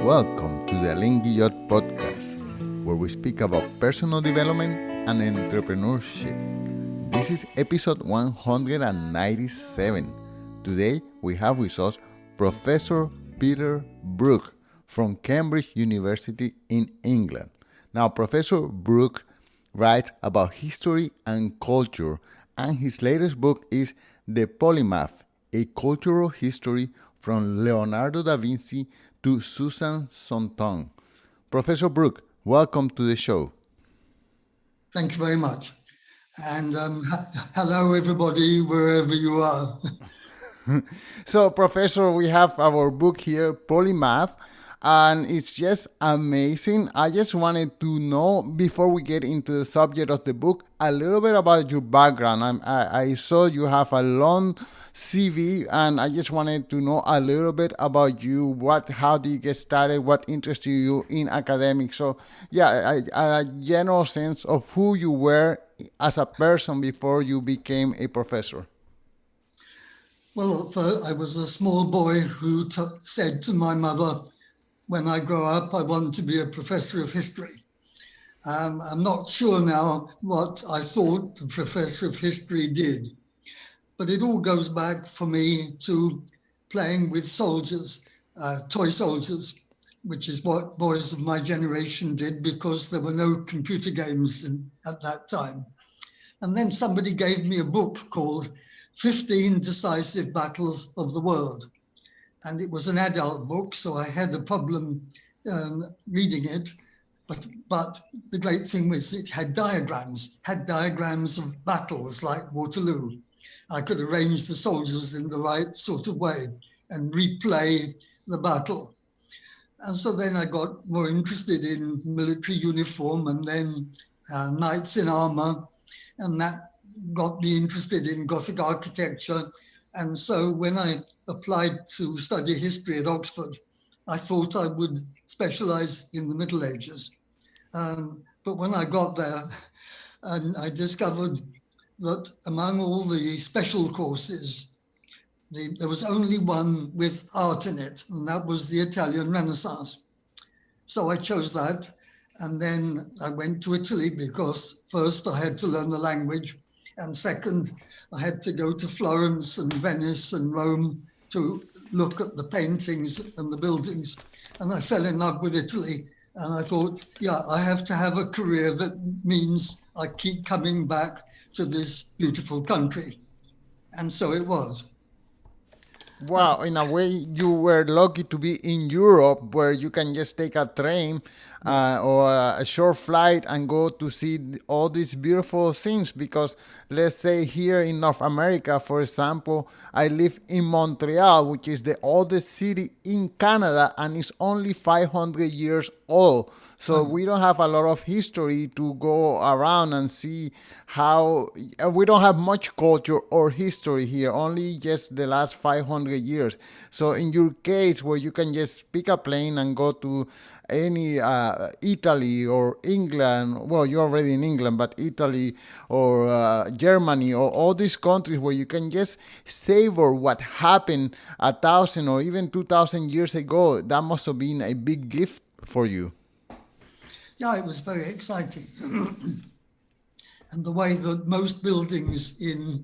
Welcome to the Alain Guillot podcast, where we speak about personal development and entrepreneurship. This is episode 197. Today we have with us Professor Peter Burke from Cambridge University in England. Now, Professor Burke writes about history and culture, and his latest book is The Polymath, a cultural history from Leonardo da Vinci to Susan Sontag. Professor Burke, welcome to the show. Thank you very much. And hello, everybody, wherever you are. So, Professor, we have our book here, Polymath, and it's just amazing. I just wanted to know, before we get into the subject of the book, a little bit about your background. I saw you have a long CV, and I just wanted to know a little bit about you. How did you get started? What interested you in academics? So, yeah, a general sense of who you were as a person before you became a professor. Well, I was a small boy who said to my mother, when I grow up, I want to be a professor of history. I'm not sure now what I thought the professor of history did, but it all goes back for me to playing with soldiers, toy soldiers, which is what boys of my generation did because there were no computer games at that time. And then somebody gave me a book called 15 Decisive Battles of the World. And it was an adult book, so I had a problem reading it. But the great thing was it had diagrams of battles like Waterloo. I could arrange the soldiers in the right sort of way and replay the battle. And so then I got more interested in military uniform and then knights in armor, and that got me interested in Gothic architecture. And so when I applied to study history at Oxford, I thought I would specialize in the Middle Ages. But when I got there, I discovered that among all the special courses, there was only one with art in it, and that was the Italian Renaissance. So I chose that, and then I went to Italy because first I had to learn the language, and second, I had to go to Florence and Venice and Rome to look at the paintings and the buildings. And I fell in love with Italy. And I thought, yeah, I have to have a career that means I keep coming back to this beautiful country. And so it was. Wow, in a way, you were lucky to be in Europe where you can just take a train or a short flight and go to see all these beautiful things. Because let's say here in North America, for example, I live in Montreal, which is the oldest city in Canada, and it's only 500 years old. So we don't have a lot of history to go around and see how we don't have much culture or history here, only just the last 500 years. So in your case, where you can just pick a plane and go to any Italy or England, well, you're already in England, but Italy or Germany or all these countries where you can just savor what happened 1,000 or even 2,000 years ago, that must have been a big gift for you. Yeah, it was very exciting. And the way that most buildings in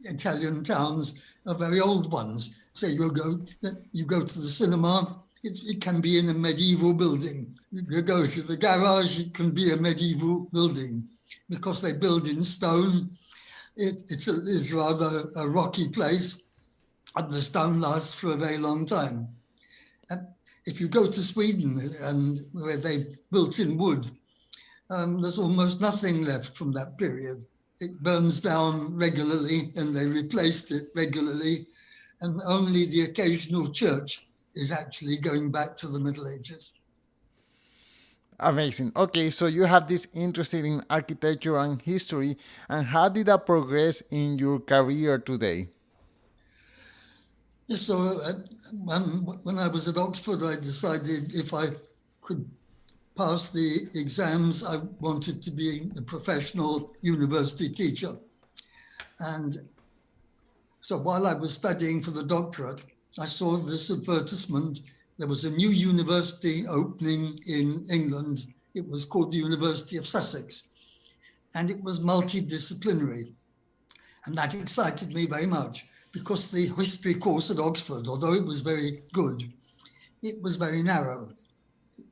Italian towns are very old ones. So you go to the cinema, it can be in a medieval building. You go to the garage, it can be a medieval building. Because they build in stone, it's rather a rocky place, and the stone lasts for a very long time. And if you go to Sweden, and where they built in wood, there's almost nothing left from that period. It burns down regularly, and they replaced it regularly, and only the occasional church is actually going back to the Middle Ages. Amazing. Okay, so you have this interest in architecture and history, and how did that progress in your career today? Yes, so when I was at Oxford, I decided if I could pass the exams, I wanted to be a professional university teacher. And so while I was studying for the doctorate, I saw this advertisement there was a new university opening in England. It was called the University of Sussex, and it was multidisciplinary. And that excited me very much because the history course at Oxford, although it was very good, it was very narrow.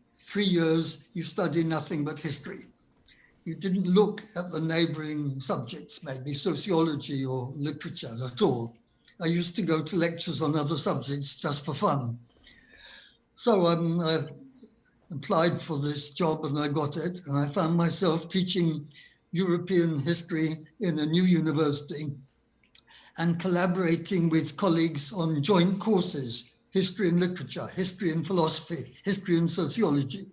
3 years, you study nothing but history. You didn't look at the neighboring subjects, maybe sociology or literature at all. I used to go to lectures on other subjects just for fun. So I applied for this job and I got it, and I found myself teaching European history in a new university and collaborating with colleagues on joint courses, history and literature, history and philosophy, history and sociology.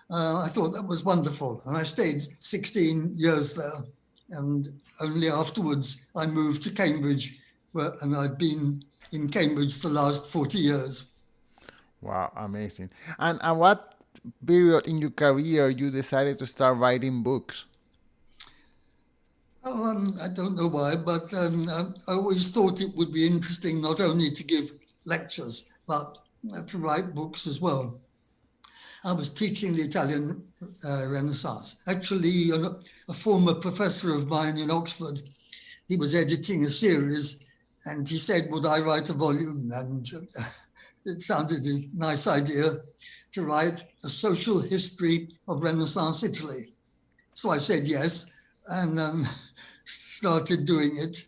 I thought that was wonderful, and I stayed 16 years there, and only afterwards I moved to Cambridge, and I've been in Cambridge the last 40 years. Wow, amazing. And at what period in your career you decided to start writing books? I don't know why, but I always thought it would be interesting not only to give lectures, but to write books as well. I was teaching the Italian Renaissance. Actually, a former professor of mine in Oxford, he was editing a series, and he said, would I write a volume? And it sounded a nice idea to write a social history of Renaissance Italy. So I said yes, and started doing it.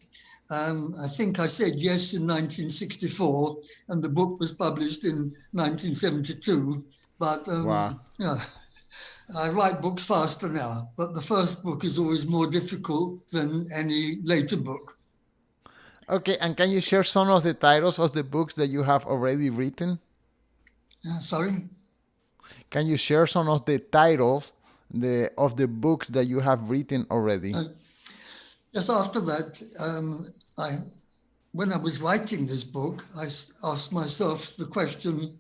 I think I said yes in 1964, and the book was published in 1972. But Wow. yeah, I write books faster now, but the first book is always more difficult than any later book. Okay, and can you share some of the titles of the books that you have already written? Sorry? Can you share some of the titles of the books that you have written already? Yes, after that, when I was writing this book, I asked myself the question,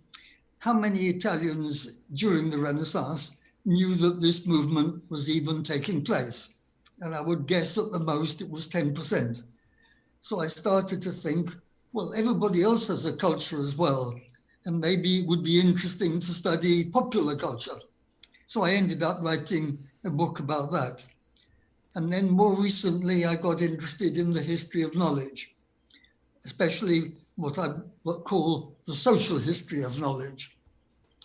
how many Italians during the Renaissance knew that this movement was even taking place? And I would guess at the most it was 10%. So I started to think, well, everybody else has a culture as well, and maybe it would be interesting to study popular culture. So I ended up writing a book about that. And then more recently, I got interested in the history of knowledge, especially what I call the social history of knowledge.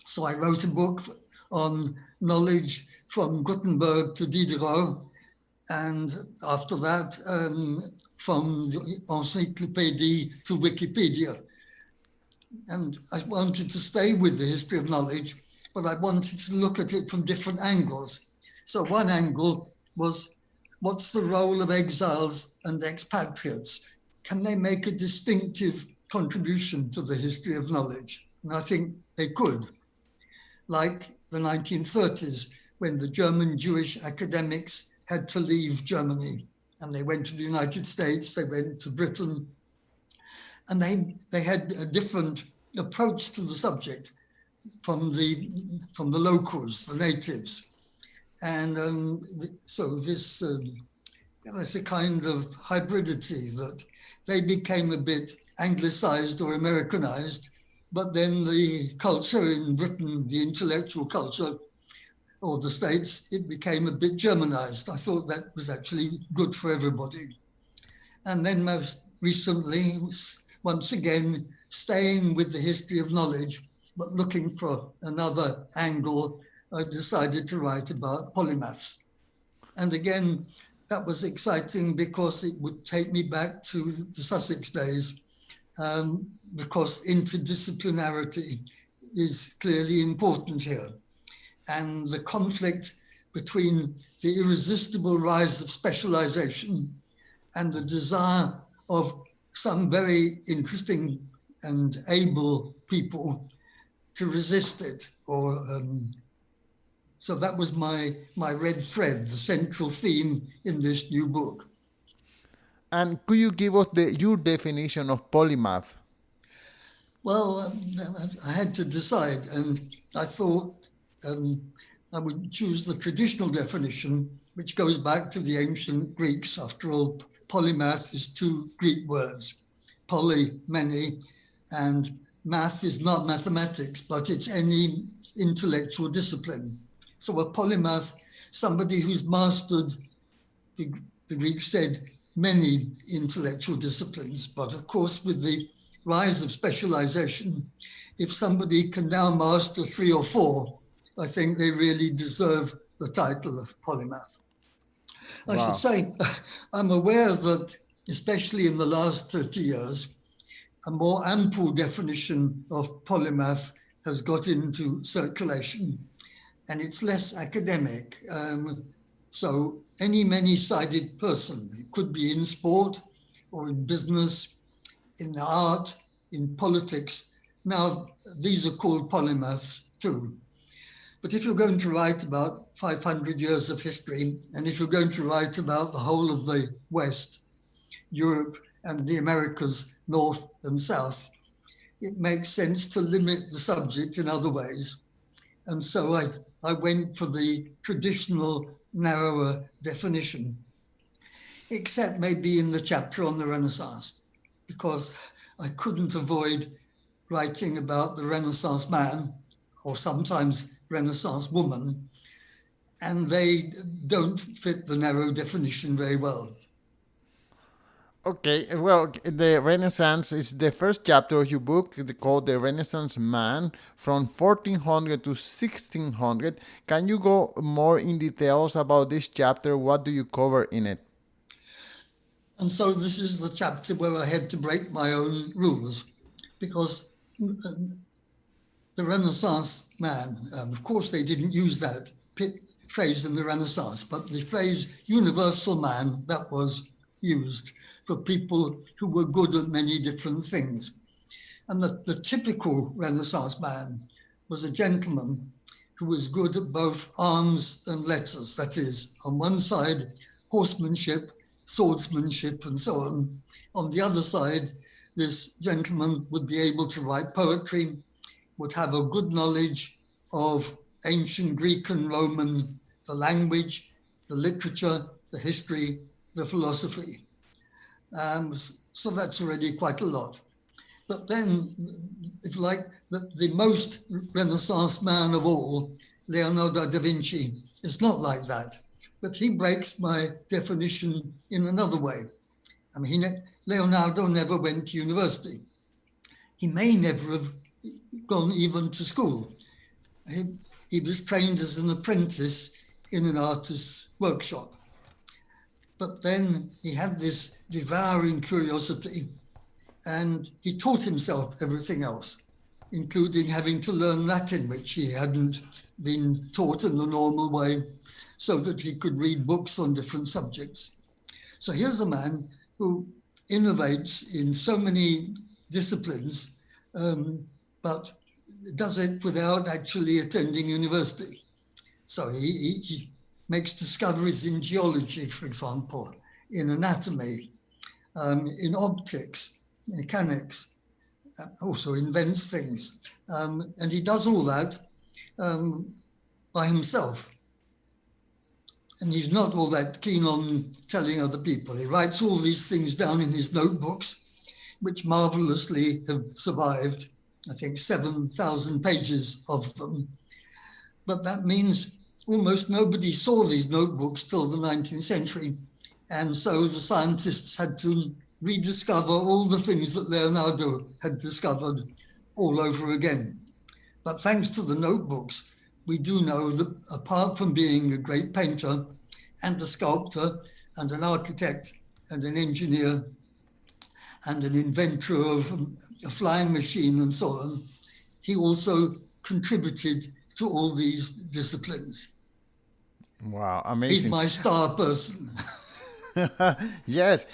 So I wrote a book on knowledge from Gutenberg to Diderot, and after that, from the Encyclopédie to Wikipedia. And I wanted to stay with the history of knowledge, but I wanted to look at it from different angles. So one angle was, what's the role of exiles and expatriates? Can they make a distinctive contribution to the history of knowledge? And I think they could. Like the 1930s, when the German Jewish academics had to leave Germany, and they went to the United States, they went to Britain, and they had a different approach to the subject from the locals, the natives. And so this there's a kind of hybridity that they became a bit anglicized or Americanized, but then the culture in Britain, the intellectual culture, or the States, it became a bit Germanized. I thought that was actually good for everybody. And then most recently, once again, staying with the history of knowledge, but looking for another angle, I decided to write about polymaths. And again, that was exciting because it would take me back to the Sussex days, because interdisciplinarity is clearly important here. And the conflict between the irresistible rise of specialization and the desire of some very interesting and able people to resist it. So that was my red thread, the central theme in this new book. And could you give us your definition of polymath? Well, I had to decide, and I thought I would choose the traditional definition, which goes back to the ancient Greeks. After all, polymath is two Greek words, poly, many, and math is not mathematics, but it's any intellectual discipline. So a polymath, somebody who's mastered, the, the Greeks said, many intellectual disciplines. But of course, with the rise of specialization, if somebody can now master 3 or 4, I think they really deserve the title of polymath. I should Wow. say, I'm aware that, especially in the last 30 years, a more ample definition of polymath has got into circulation, and it's less academic. So any many-sided person, it could be in sport or in business, in art, in politics. Now, these are called polymaths too. But if you're going to write about 500 years of history, and if you're going to write about the whole of the West, Europe, and the Americas, North and South, it makes sense to limit the subject in other ways. And so I went for the traditional, narrower definition, except maybe in the chapter on the Renaissance, because I couldn't avoid writing about the Renaissance man, or sometimes Renaissance woman, and they don't fit the narrow definition very well. Okay, well, the Renaissance is the first chapter of your book called The Renaissance Man from 1400 to 1600. Can you go more in details about this chapter? What do you cover in it? And so this is the chapter where I had to break my own rules, because the Renaissance man, of course, they didn't use that phrase in the Renaissance, but the phrase universal man, that was used for people who were good at many different things. And the typical Renaissance man was a gentleman who was good at both arms and letters, that is, on one side, horsemanship, swordsmanship, and so on. On the other side, this gentleman would be able to write poetry, would have a good knowledge of ancient Greek and Roman, the language, the literature, the history, the philosophy. So that's already quite a lot. But then, if you like, the most Renaissance man of all, Leonardo da Vinci, is not like that. But he breaks my definition in another way. I mean, Leonardo never went to university. He may never have gone even to school. He was trained as an apprentice in an artist's workshop. But then he had this devouring curiosity, and he taught himself everything else, including having to learn Latin, which he hadn't been taught in the normal way, so that he could read books on different subjects. So here's a man who innovates in so many disciplines, but does it without actually attending university. So he makes discoveries in geology, for example, in anatomy, in optics, mechanics, also invents things. And he does all that by himself. And he's not all that keen on telling other people. He writes all these things down in his notebooks, which marvelously have survived, I think 7,000 pages of them. But that means almost nobody saw these notebooks till the 19th century. And so the scientists had to rediscover all the things that Leonardo had discovered all over again. But thanks to the notebooks, we do know that apart from being a great painter and a sculptor and an architect and an engineer and an inventor of a flying machine and so on, he also contributed to all these disciplines. Wow, He's amazing. my star person. Yes.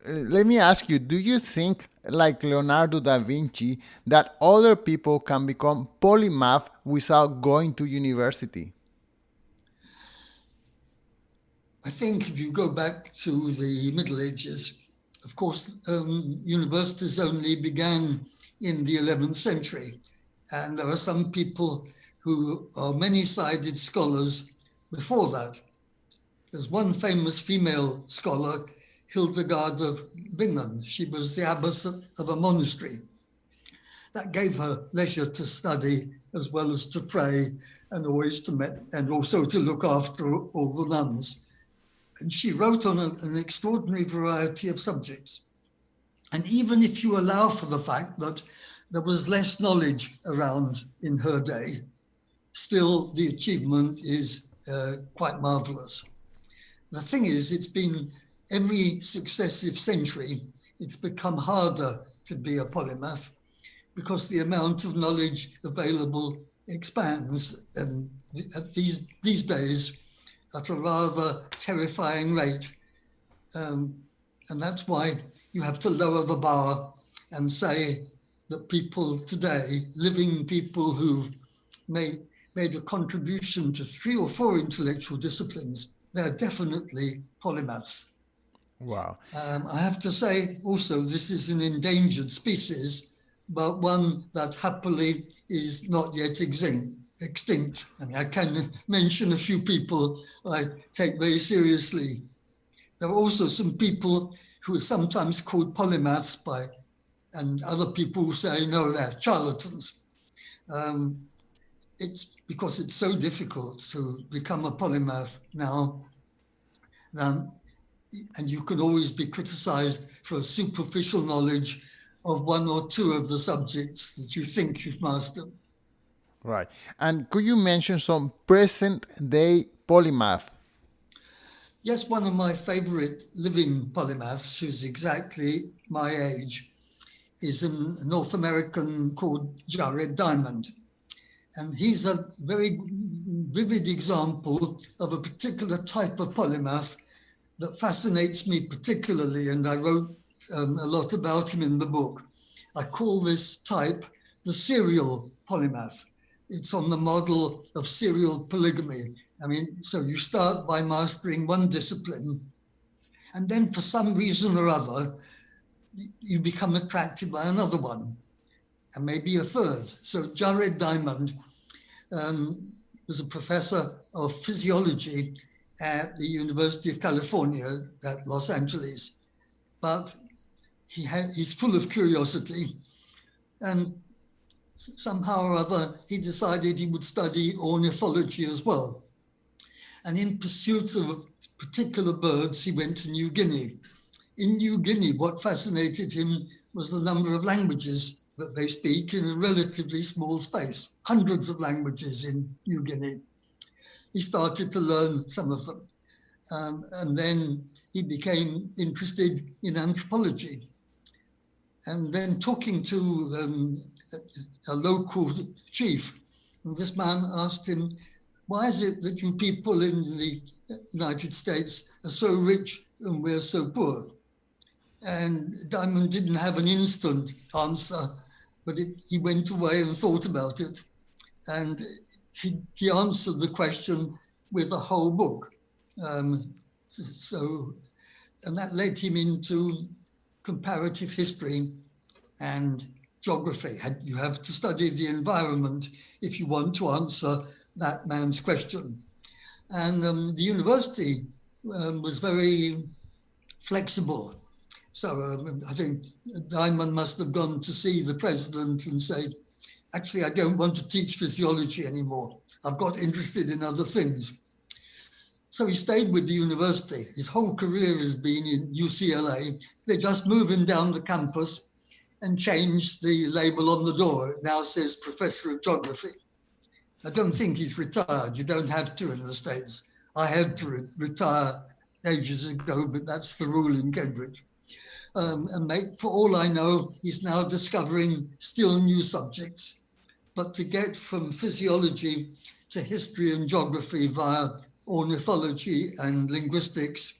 Let me ask you, do you think, like Leonardo da Vinci, that other people can become polymath without going to university? I think if you go back to the Middle Ages, of course, universities only began in the 11th century. And there are some people who are many-sided scholars before that. There's one famous female scholar, Hildegard of Bingen. She was the abbess of a monastery. That gave her leisure to study as well as to pray, and and also to look after all the nuns. And she wrote on an extraordinary variety of subjects. And even if you allow for the fact that there was less knowledge around in her day, still the achievement is quite marvelous. The thing is, it's been every successive century, it's become harder to be a polymath because the amount of knowledge available expands, and these days at a rather terrifying rate. And that's why you have to lower the bar and say that people today, living people who've made a contribution to 3 or 4 intellectual disciplines, they're definitely polymaths. Wow. I have to say also, this is an endangered species, but one that happily is not yet extinct. I mean, I can mention a few people I take very seriously. There are also some people who are sometimes called polymaths and other people who say, no, they're charlatans. It's because it's so difficult to become a polymath now, and you can always be criticized for superficial knowledge of 1 or 2 of the subjects that you think you've mastered. Right. And could you mention some present day polymath? Yes, one of my favorite living polymaths, who's exactly my age, is a North American called Jared Diamond. And he's a very vivid example of a particular type of polymath that fascinates me particularly, and I wrote a lot about him in the book. I call this type the serial polymath. It's on the model of serial polygamy. I mean, so you start by mastering one discipline, and then for some reason or other, you become attracted by another one, and maybe a third. So Jared Diamond was a professor of physiology at the University of California at Los Angeles. But he's full of curiosity, and somehow or other he decided he would study ornithology as well. And in pursuit of particular birds, he went to New Guinea. In New Guinea, what fascinated him was the number of languages that they speak in a relatively small space, hundreds of languages in New Guinea. He started to learn some of them. And then he became interested in anthropology. And then talking to a local chief, and this man asked him, why is it that you people in the United States are so rich and we're so poor? And Diamond didn't have an instant answer, but he went away and thought about it. And he answered the question with a whole book. And that led him into comparative history and geography. You have to study the environment if you want to answer that man's question. And the university was very flexible. So I think Diamond must have gone to see the president and say, actually, I don't want to teach physiology anymore. I've got interested in other things. So he stayed with the university. His whole career has been in UCLA. They just moved him down the campus and changed the label on the door. It now says Professor of Geography. I don't think he's retired. You don't have to in the States. I had to retire ages ago, but that's the rule in Cambridge. For all I know, he's now discovering still new subjects. But to get from physiology to history and geography via ornithology and linguistics,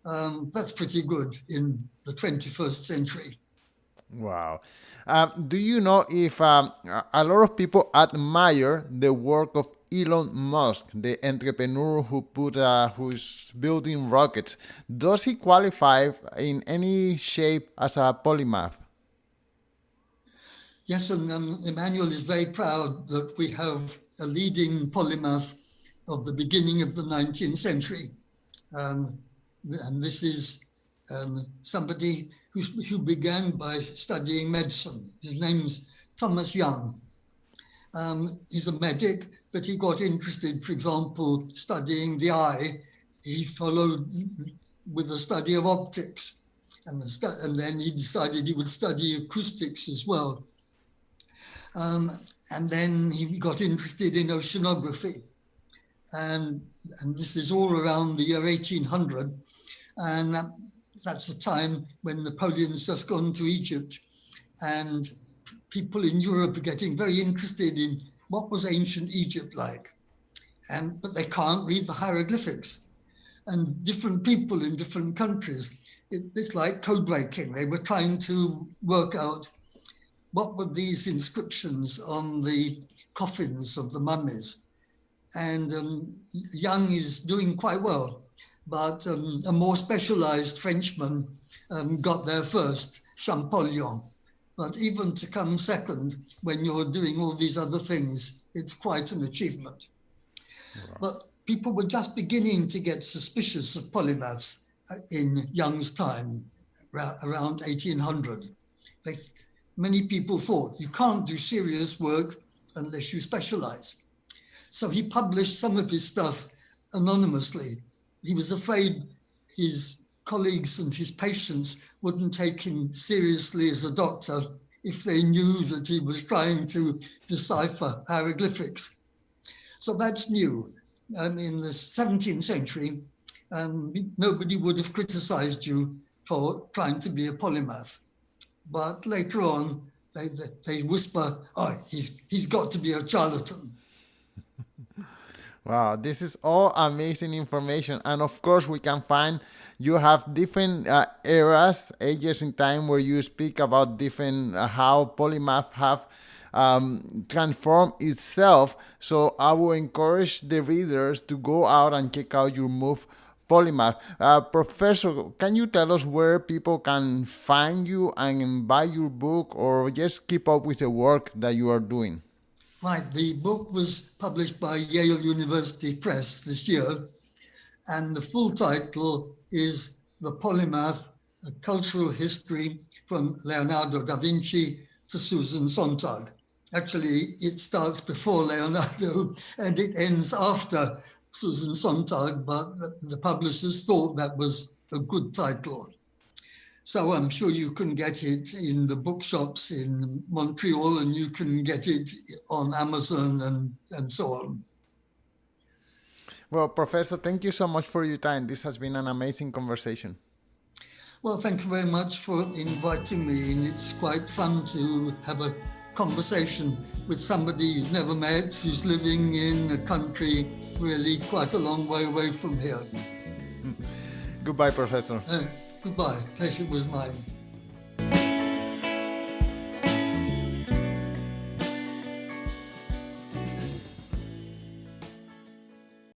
that's pretty good in the 21st century. Wow. Do you know if a lot of people admire the work of Elon Musk, the entrepreneur who's building rockets? Does he qualify in any shape as a polymath? Yes, and Emmanuel is very proud that we have a leading polymath of the beginning of the 19th century. And this is somebody who began by studying medicine. His name's Thomas Young. He's a medic, but he got interested, for example, studying the eye. He followed with the study of optics, and then he decided he would study acoustics as well. And then he got interested in oceanography. And this is all around the year 1800. And that's a time when Napoleon's just gone to Egypt. And people in Europe are getting very interested in what was ancient Egypt like. But they can't read the hieroglyphics. And different people in different countries, it's like code breaking. They were trying to work out what were these inscriptions on the coffins of the mummies. And Young is doing quite well, but a more specialized Frenchman got there first, Champollion. But even to come second when you're doing all these other things, it's quite an achievement. Wow. But people were just beginning to get suspicious of polymaths in Young's time, around 1800. Many people thought you can't do serious work unless you specialize. So he published some of his stuff anonymously. He was afraid his colleagues and his patients wouldn't take him seriously as a doctor if they knew that he was trying to decipher hieroglyphics. So that's new. In the 17th century, nobody would have criticized you for trying to be a polymath. But later on, they whisper, oh, he's got to be a charlatan. Wow, this is all amazing information. And of course, we can find you have different ages in time where you speak about different how polymath have transformed itself. So I will encourage the readers to go out and check out your move, Polymath. Professor, can you tell us where people can find you and buy your book or just keep up with the work that you are doing? Right, the book was published by Yale University Press this year, and the full title is The Polymath, A Cultural History from Leonardo da Vinci to Susan Sontag. Actually, it starts before Leonardo and it ends after Susan Sontag, but the publishers thought that was a good title. So I'm sure you can get it in the bookshops in Montreal, and you can get it on Amazon and so on. Well, Professor, thank you so much for your time. This has been an amazing conversation. Well, thank you very much for inviting me, and it's quite fun to have a conversation with somebody you've never met, who's living in a country really quite a long way away from here. Goodbye, Professor. Goodbye. Pleasure was mine.